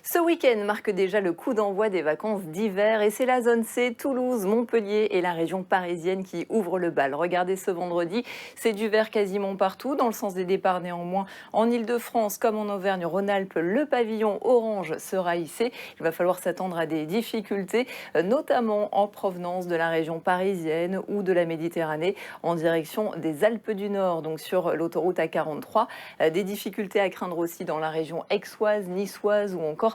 Ce week-end marque déjà le coup d'envoi des vacances d'hiver et c'est la zone C, Toulouse, Montpellier et la région parisienne qui ouvrent le bal. Regardez ce vendredi, c'est du vert quasiment partout, dans le sens des départs néanmoins. En Ile-de-France comme en Auvergne-Rhône-Alpes, le pavillon orange sera hissé. Il va falloir s'attendre à des difficultés, notamment en provenance de la région parisienne ou de la Méditerranée, en direction des Alpes du Nord, donc sur l'autoroute A43. Des difficultés à craindre aussi dans la région aixoise, niçoise ou encore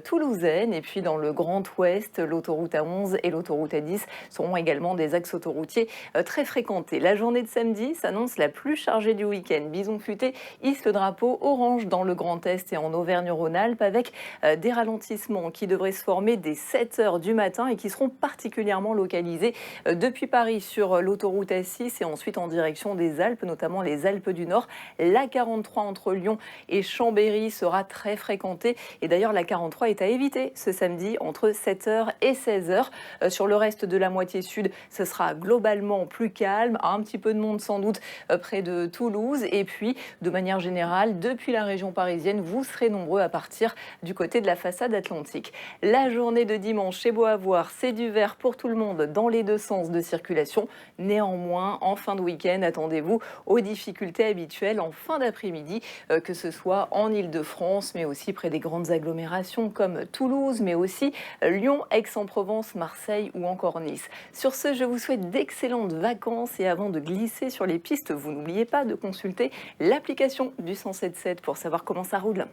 toulousaine. Et puis dans le Grand Ouest, l'autoroute A11 et l'autoroute A10 seront également des axes autoroutiers très fréquentés. La journée de samedi s'annonce la plus chargée du week-end. Bison Futé hisse le drapeau orange dans le Grand Est et en Auvergne-Rhône-Alpes avec des ralentissements qui devraient se former dès 7 heures du matin et qui seront particulièrement localisés depuis Paris sur l'autoroute A6 et ensuite en direction des Alpes, notamment les Alpes du Nord. La 43 entre Lyon et Chambéry sera très fréquentée et d'ailleurs la 43 est à éviter ce samedi entre 7h et 16h. Sur le reste de la moitié sud, ce sera globalement plus calme, un petit peu de monde sans doute près de Toulouse et puis de manière générale, depuis la région parisienne, vous serez nombreux à partir du côté de la façade atlantique. La journée de dimanche, c'est beau à voir, c'est du vert pour tout le monde dans les deux sens de circulation. Néanmoins, en fin de week-end, attendez-vous aux difficultés habituelles en fin d'après-midi, que ce soit en Ile-de-France, mais aussi près des grandes agglomérations comme Toulouse, mais aussi Lyon, Aix-en-Provence, Marseille ou encore Nice. Sur ce, je vous souhaite d'excellentes vacances et avant de glisser sur les pistes, vous n'oubliez pas de consulter l'application du 177 pour savoir comment ça roule.